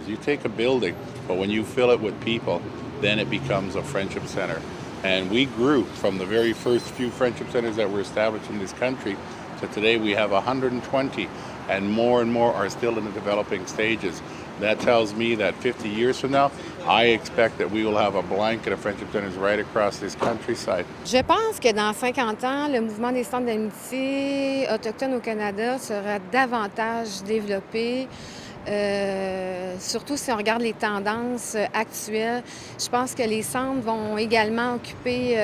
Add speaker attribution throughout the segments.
Speaker 1: You take a building, but when you fill it with people, then it becomes a friendship center. And we grew from the very first few friendship centers that were established in this country to today we have 120, and more are still in the developing stages. That tells me that 50 years from now, I expect that we will have a blanket of friendship centers right across this countryside.
Speaker 2: Je pense que dans 50 ans, le mouvement des centres d'amitié autochtones au Canada sera davantage développé. Surtout si on regarde les tendances actuelles, je pense que les centres vont également occuper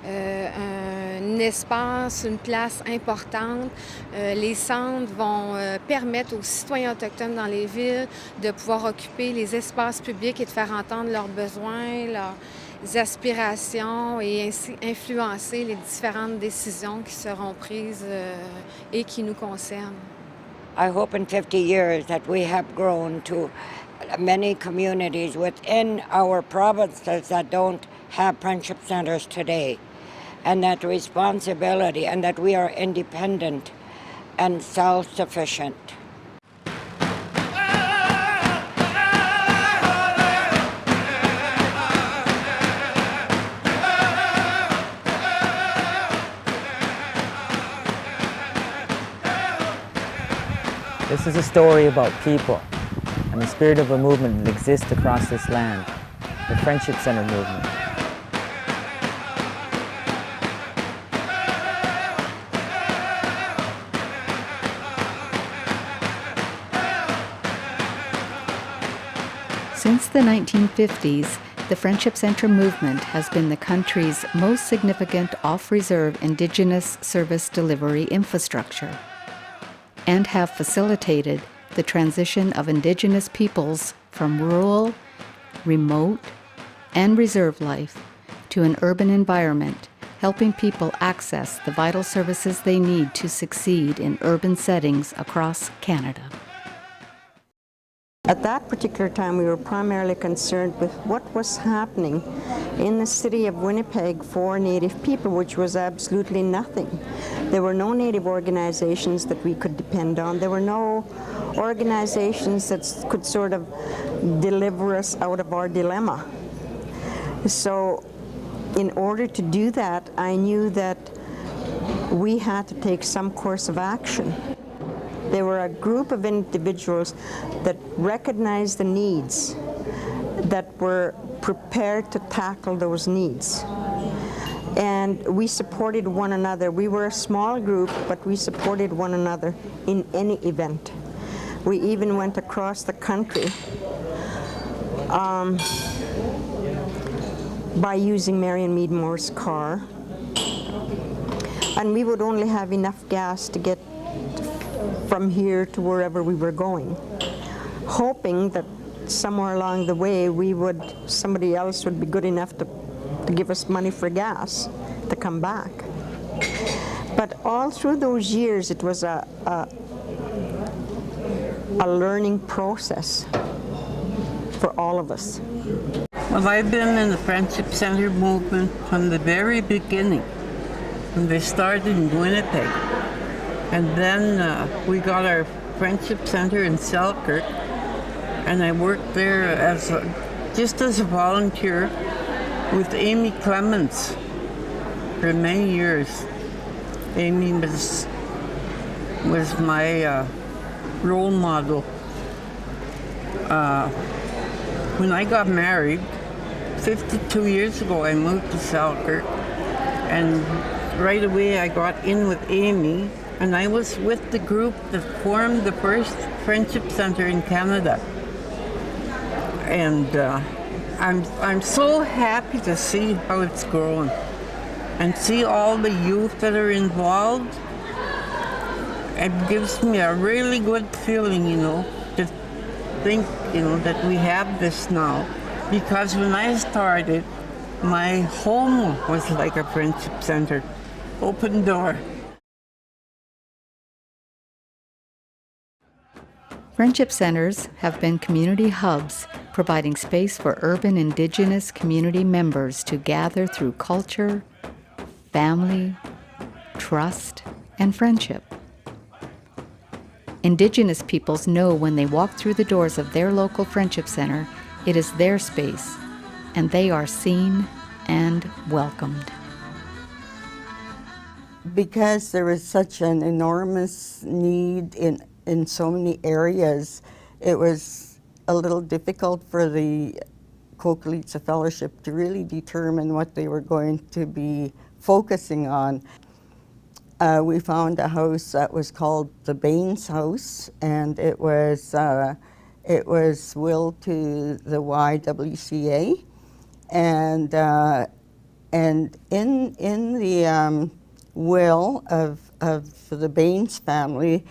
Speaker 2: un espace, une place importante. Les centres vont permettre aux citoyens autochtones dans les villes de pouvoir occuper les espaces publics et de faire entendre leurs besoins, leurs aspirations et ainsi influencer les différentes décisions qui seront prises et qui nous concernent.
Speaker 3: I hope in 50 years that we have grown to many communities within our provinces that don't have friendship centers today, and that responsibility, and that we are independent and self-sufficient.
Speaker 4: This is a story about people and the spirit of a movement that exists across this land, the Friendship Center movement.
Speaker 5: Since the 1950s, the Friendship Center movement has been the country's most significant off-reserve Indigenous service delivery infrastructure, and have facilitated the transition of Indigenous peoples from rural, remote, and reserve life to an urban environment, helping people access the vital services they need to succeed in urban settings across Canada.
Speaker 6: At that particular time, we were primarily concerned with what was happening in the city of Winnipeg for Native people, which was absolutely nothing. There were no Native organizations that we could depend on. There were no organizations that could sort of deliver us out of our dilemma. So in order to do that, I knew that we had to take some course of action. They were a group of individuals that recognized the needs, that were prepared to tackle those needs. And we supported one another. We were a small group, but we supported one another in any event. We even went across the country by using Marion Mead Moore's car. And we would only have enough gas to get from here to wherever we were going, hoping that somewhere along the way somebody else would be good enough to give us money for gas to come back. But all through those years, it was a learning process for all of us.
Speaker 7: Well, I've been in the Friendship Center movement from the very beginning, when they started in Winnipeg. And then we got our Friendship Center in Selkirk, and I worked there just as a volunteer with Amy Clements for many years. Amy was my role model. When I got married 52 years ago, I moved to Selkirk, and right away I got in with Amy. And I was with the group that formed the first Friendship Center in Canada. And I'm so happy to see how it's growing and see all the youth that are involved. It gives me a really good feeling, to think, that we have this now. Because when I started, my home was like a Friendship Center, open door.
Speaker 5: Friendship centers have been community hubs, providing space for urban Indigenous community members to gather through culture, family, trust, and friendship. Indigenous peoples know when they walk through the doors of their local Friendship Center, it is their space, and they are seen and welcomed.
Speaker 8: Because there is such an enormous need in so many areas, it was a little difficult for the Coquilitza Fellowship to really determine what they were going to be focusing on. We found a house that was called the Baines House, and it was willed to the YWCA, and in the will of the Baines family,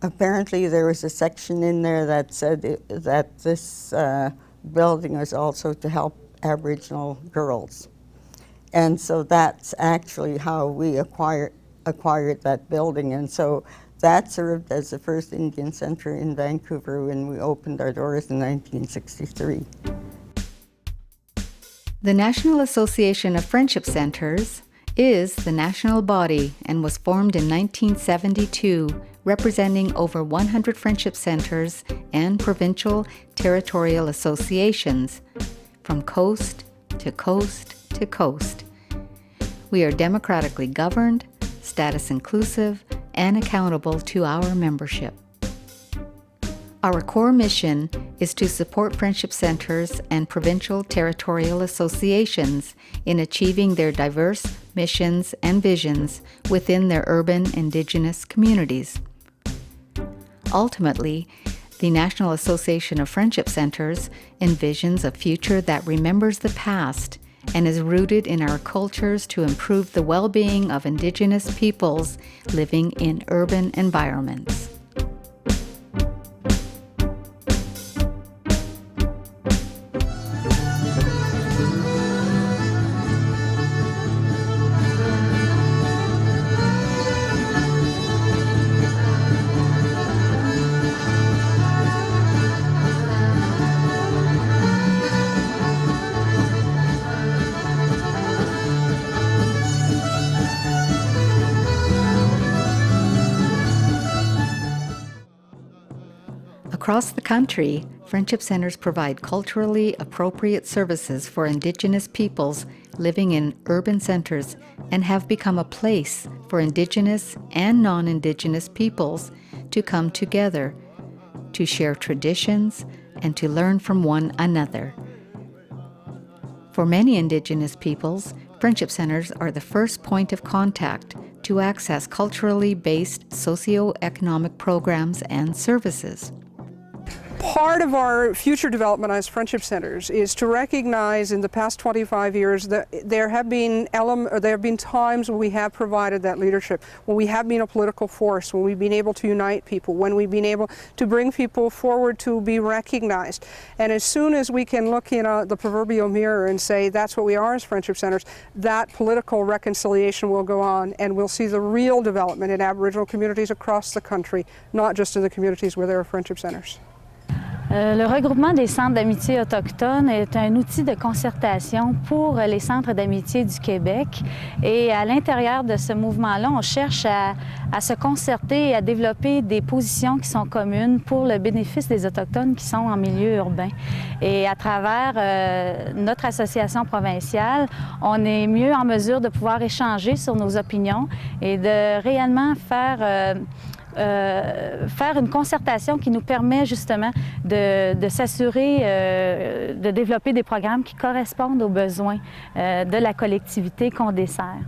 Speaker 8: apparently there was a section in there that said that this building was also to help Aboriginal girls. And so that's actually how we acquired that building. And so that served as the first Indian Center in Vancouver when we opened our doors in 1963.
Speaker 5: The National Association of Friendship Centers is the national body and was formed in 1972, representing over 100 friendship centers and provincial territorial associations from coast to coast to coast. We are democratically governed, status inclusive, and accountable to our membership. Our core mission is to support friendship centers and provincial territorial associations in achieving their diverse missions and visions within their urban Indigenous communities. Ultimately, the National Association of Friendship Centers envisions a future that remembers the past and is rooted in our cultures to improve the well-being of Indigenous peoples living in urban environments. Across the country, Friendship Centers provide culturally appropriate services for Indigenous peoples living in urban centers and have become a place for Indigenous and non-Indigenous peoples to come together, to share traditions, and to learn from one another. For many Indigenous peoples, Friendship Centers are the first point of contact to access culturally based socioeconomic programs and services.
Speaker 9: Part of our future development as Friendship Centers is to recognize in the past 25 years that there have been times when we have provided that leadership, when we have been a political force, when we've been able to unite people, when we've been able to bring people forward to be recognized. And as soon as we can look in the proverbial mirror and say that's what we are as Friendship Centers, that political reconciliation will go on, and we'll see the real development in Aboriginal communities across the country, not just in the communities where there are Friendship Centers.
Speaker 10: Le regroupement des centres d'amitié autochtones est un outil de concertation pour les centres d'amitié du Québec. Et à l'intérieur de ce mouvement-là, on cherche à se concerter et à développer des positions qui sont communes pour le bénéfice des Autochtones qui sont en milieu urbain. Et à travers notre association provinciale, on est mieux en mesure de pouvoir échanger sur nos opinions et de réellement faire une concertation qui nous permet justement de s'assurer de développer des programmes qui correspondent aux besoins de la collectivité qu'on dessert.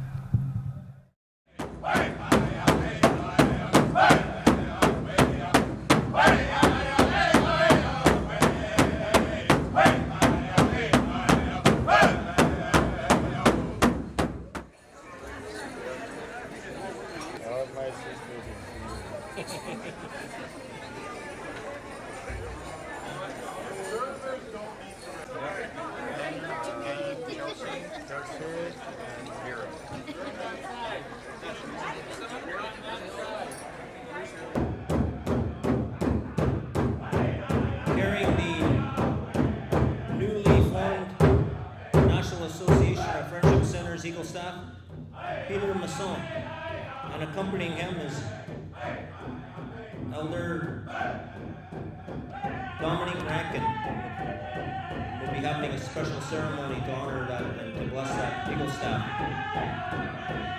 Speaker 11: Carrying the newly formed National Association of Friendship Centers Eagle staff, Peter Masson, and accompanying him is Elder Dominic Rankin will be having a special ceremony to honor that and to bless that Eagle staff.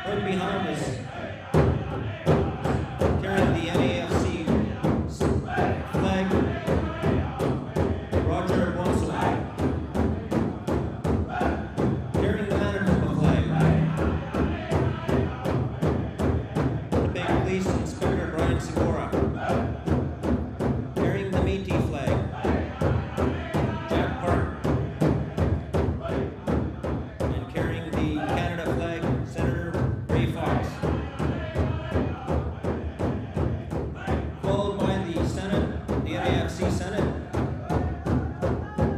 Speaker 11: Right behind us, carrying the NAFC flag, Roger Bonsoir. Carrying the Manitoba flag, Winnipeg Police Inspector Brian Segura. Carrying the Métis flag, Jack Park. And carrying the Canada flag, Senator Ray Fox. Followed by the Senate, the NAFC Senate,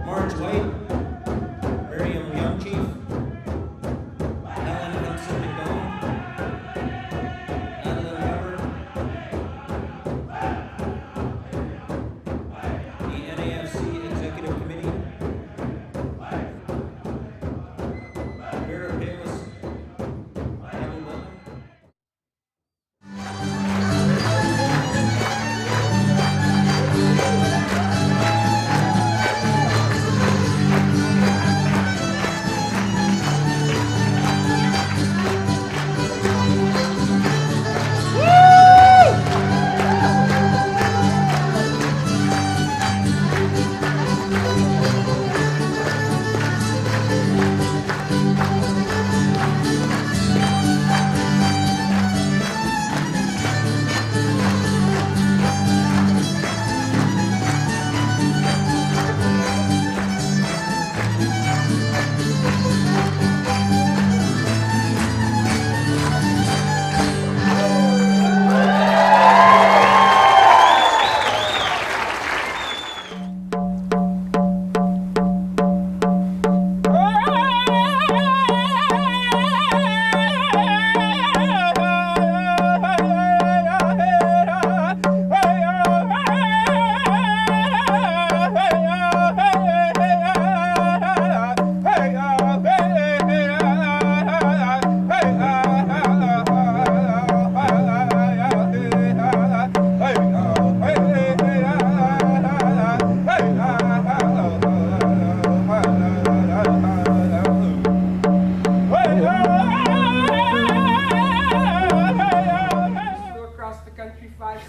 Speaker 11: Marge White, Miriam Young Chief, Helen Hudson McDonald, Adeline Weber, the NAFC Executive Committee, Vera Palis, Neville Wilton.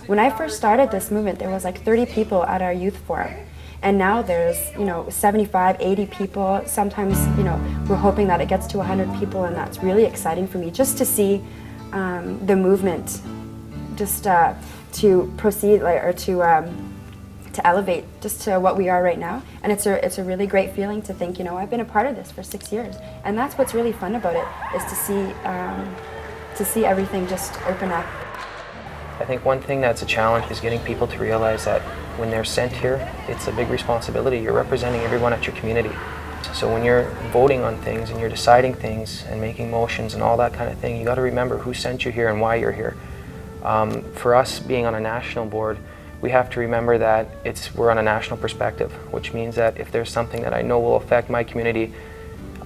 Speaker 12: When I first started this movement, there was like 30 people at our youth forum. And now there's, 75, 80 people. Sometimes, we're hoping that it gets to 100 people, and that's really exciting for me just to see the movement, just to proceed or to elevate just to what we are right now. And it's a really great feeling to think, I've been a part of this for 6 years. And that's what's really fun about it, is to see everything just open up.
Speaker 13: I think one thing that's a challenge is getting people to realize that when they're sent here, it's a big responsibility. You're representing everyone at your community. So when you're voting on things and you're deciding things and making motions and all that kind of thing, you got to remember who sent you here and why you're here. For us being on a national board, we have to remember that we're on a national perspective, which means that if there's something that I know will affect my community,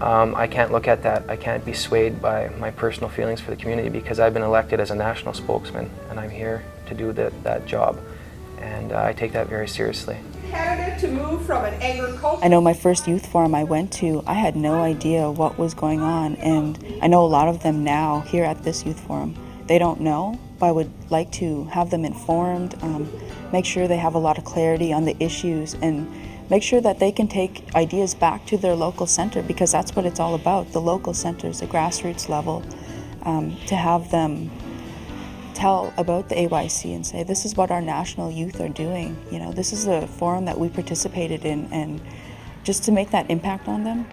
Speaker 13: I can't look at that. I can't be swayed by my personal feelings for the community, because I've been elected as a national spokesman and I'm here to do that job. And I take that very seriously.
Speaker 9: Canada to move from an agricultural...
Speaker 14: I know my first youth forum I went to, I had no idea what was going on, and I know a lot of them now here at this youth forum. They don't know, but I would like to have them informed, make sure they have a lot of clarity on the issues, and make sure that they can take ideas back to their local center, because that's what it's all about, the local centers, the grassroots level, to have them tell about the AYC and say, this is what our national youth are doing. This is a forum that we participated in, and just to make that impact on them.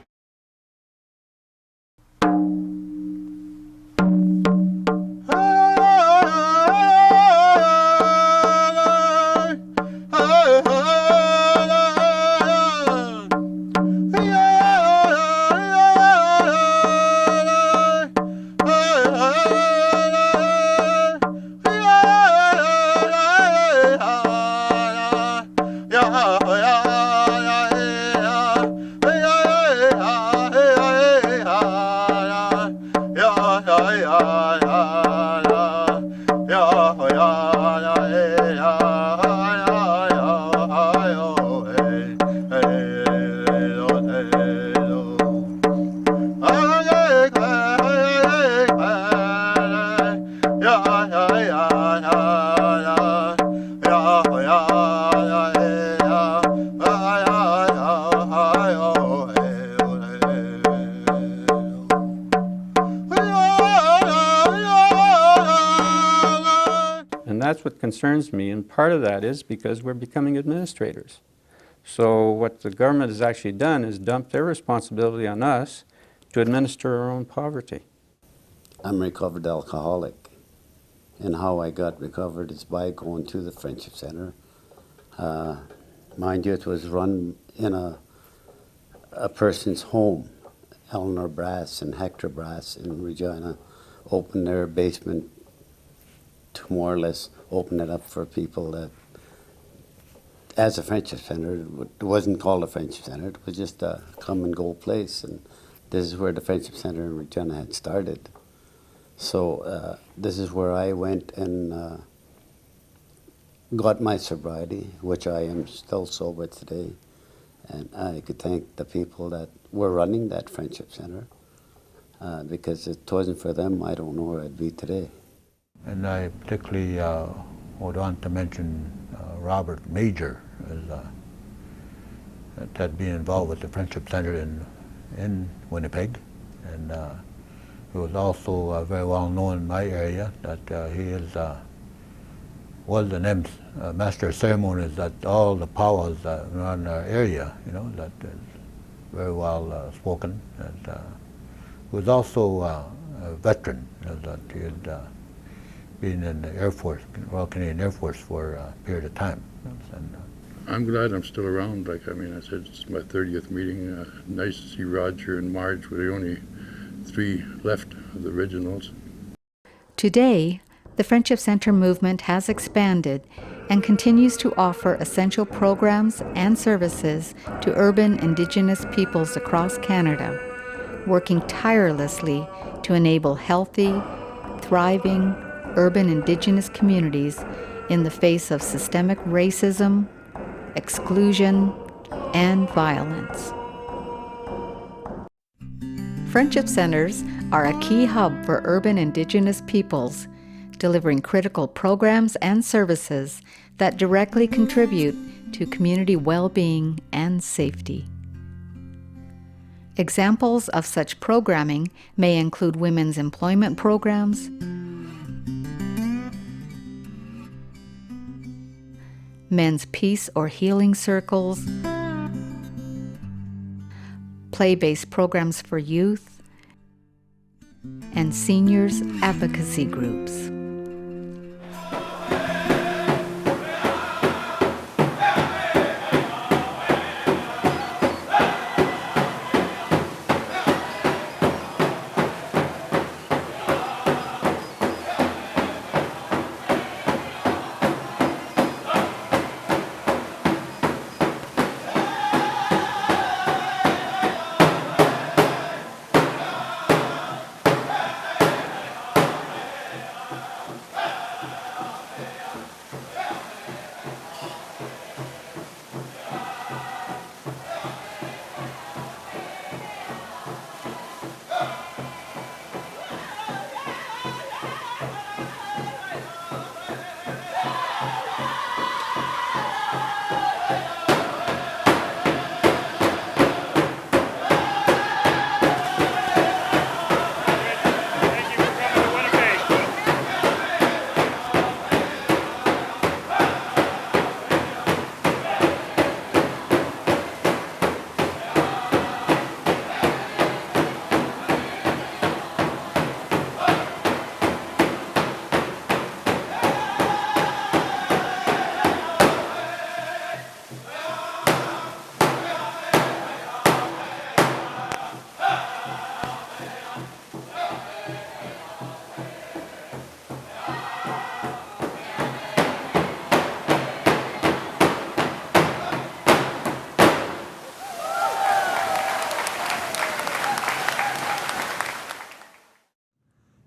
Speaker 15: And that's what concerns me, and part of that is because we're becoming administrators. So what the government has actually done is dumped their responsibility on us to administer our own poverty.
Speaker 16: I'm a recovered alcoholic, and how I got recovered is by going to the Friendship Center. Mind you, it was run in a person's home. Eleanor Brass and Hector Brass in Regina opened their basement to more or less open it up for people that, as a Friendship Center, it wasn't called a Friendship Center, it was just a come and go place, and this is where the Friendship Center in Regina had started. So this is where I went and got my sobriety, which I am still sober today, and I could thank the people that were running that Friendship Center, because if it wasn't for them, I don't know where I'd be today.
Speaker 17: And I particularly would want to mention Robert Major, that had been involved with the Friendship Center in Winnipeg, and he was also very well known in my area that he was an master of ceremonies at all the powwows around our area, you know, that is very well spoken. And he was also a veteran, that he had been in the Air Force, Royal Canadian Air Force for a period of time. And,
Speaker 1: I'm glad I'm still around. Like, I mean, I said, it's my 30th meeting. Nice to see Roger and Marge. We're the only 3 left of the originals.
Speaker 5: Today, the Friendship Center movement has expanded and continues to offer essential programs and services to urban Indigenous peoples across Canada, working tirelessly to enable healthy, thriving, urban Indigenous communities in the face of systemic racism, exclusion, and violence. Friendship Centers are a key hub for urban Indigenous peoples, delivering critical programs and services that directly contribute to community well-being and safety. Examples of such programming may include women's employment programs, men's peace or healing circles, play-based programs for youth, and seniors advocacy groups.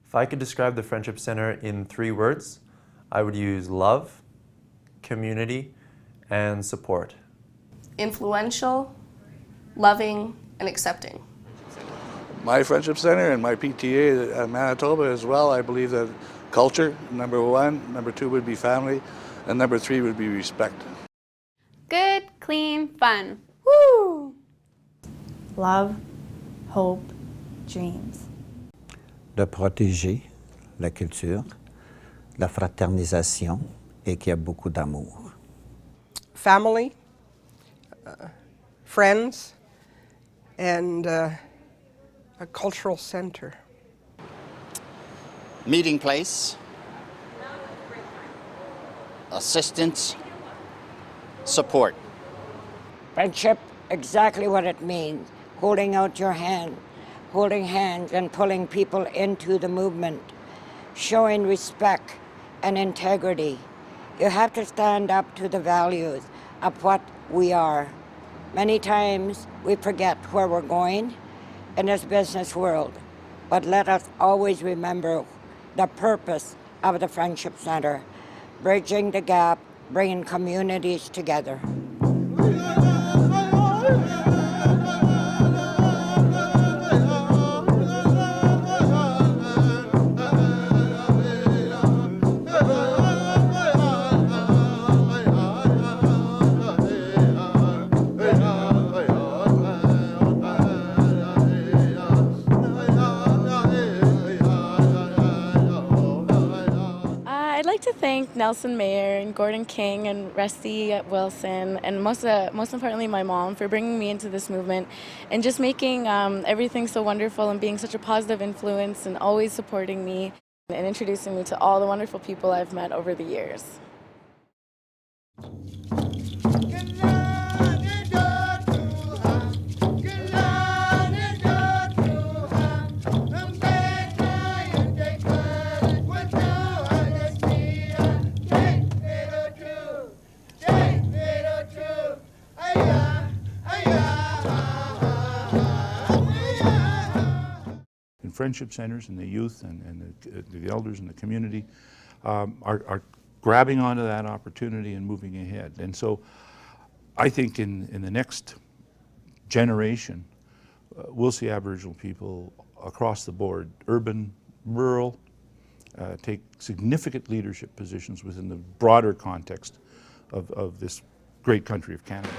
Speaker 18: If I could describe the Friendship Center in 3 words, I would use love, community, and support.
Speaker 19: influential, loving, and accepting.
Speaker 20: My Friendship Center and my PTA at Manitoba as well, I believe that culture, number one, number two would be family, and number three would be respect.
Speaker 21: Good, clean, fun. Woo!
Speaker 22: Love, hope, dreams.
Speaker 23: De protéger la culture, la fraternisation et qu'il y a beaucoup d'amour.
Speaker 24: Family, friends, and a cultural center.
Speaker 25: Meeting place, assistance, support.
Speaker 3: Friendship, exactly what it means. Holding out your hand, holding hands and pulling people into the movement, showing respect and integrity. You have to stand up to the values of what we are. Many times we forget where we're going in this business world, but let us always remember the purpose of the Friendship Center, bridging the gap, bringing communities together.
Speaker 26: I'd like to thank Nelson Mayer and Gordon King and Rusty Wilson and most importantly my mom for bringing me into this movement and just making everything so wonderful and being such a positive influence and always supporting me and introducing me to all the wonderful people I've met over the years.
Speaker 27: Friendship centers and the youth and the elders in the community are grabbing onto that opportunity and moving ahead. And so I think in the next generation, we'll see Aboriginal people across the board, urban, rural, take significant leadership positions within the broader context of this great country of Canada.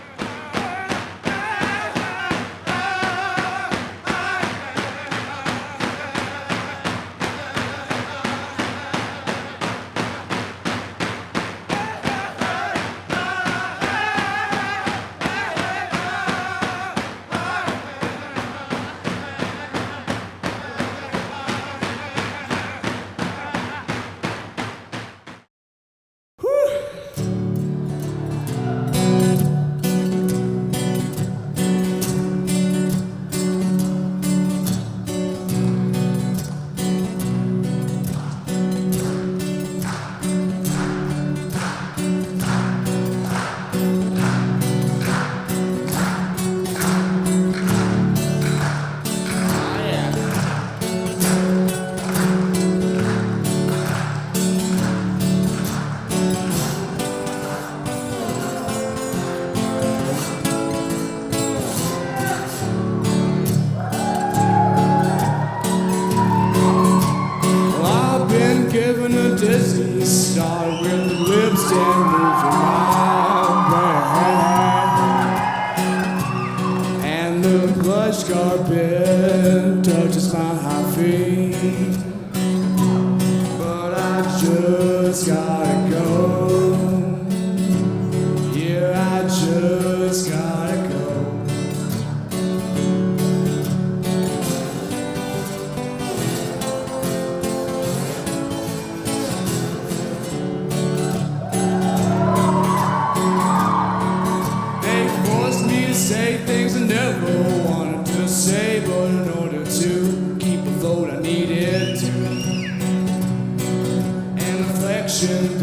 Speaker 28: An affection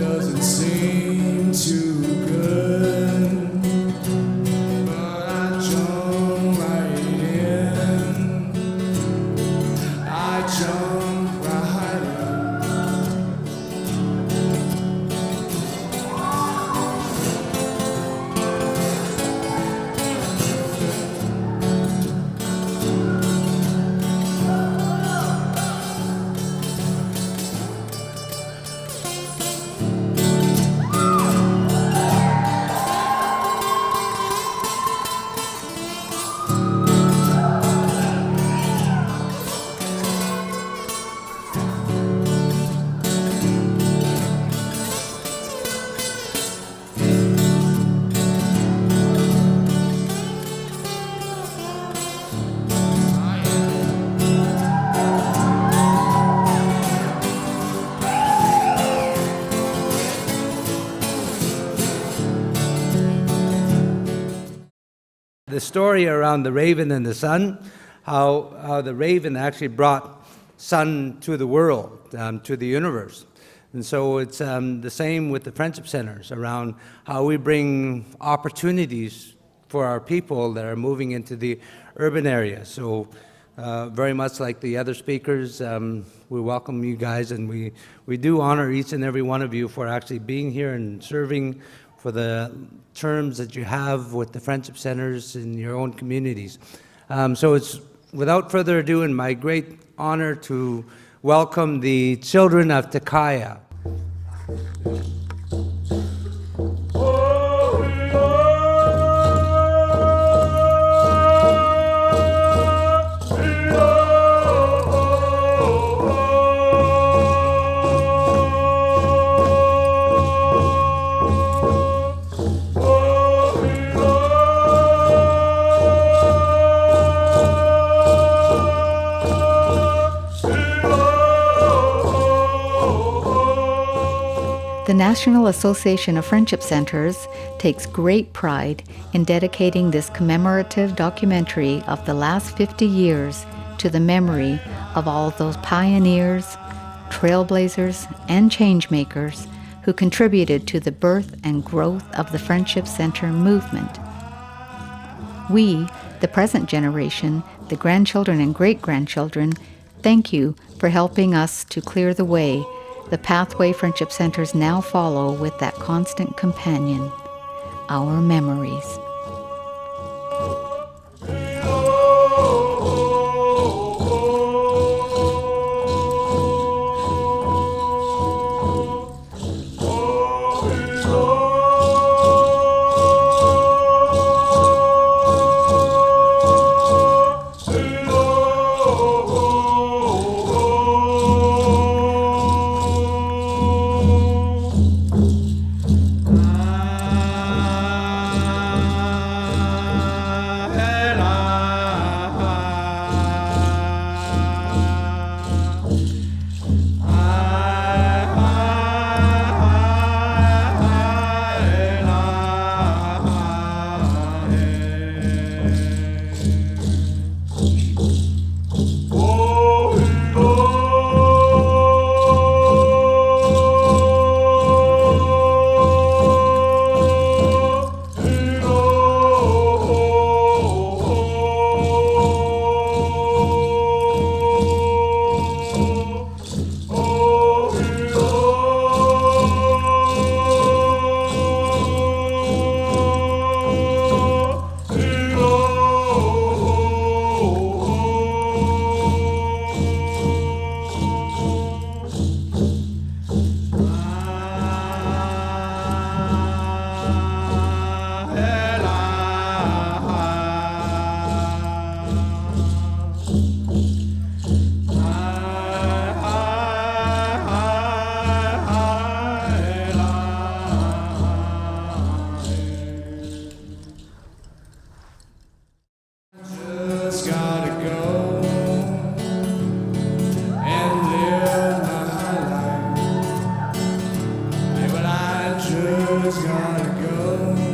Speaker 2: The story around the raven and the sun, how the raven actually brought sun to the world, to the universe. And so it's the same with the Friendship Centers, around how we bring opportunities for our people that are moving into the urban area. So very much like the other speakers, we welcome you guys, and we do honor each and every one of you for actually being here and serving for the terms that you have with the Friendship Centers in your own communities. So it's without further ado, and my great honor to welcome the children of Takaya.
Speaker 5: The National Association of Friendship Centers takes great pride in dedicating this commemorative documentary of the last 50 years to the memory of all those pioneers, trailblazers, and changemakers who contributed to the birth and growth of the Friendship Center movement. We, the present generation, the grandchildren and great-grandchildren, thank you for helping us to clear the way, the pathway Friendship Centers now follow with that constant companion, our memories.
Speaker 4: Just gotta go.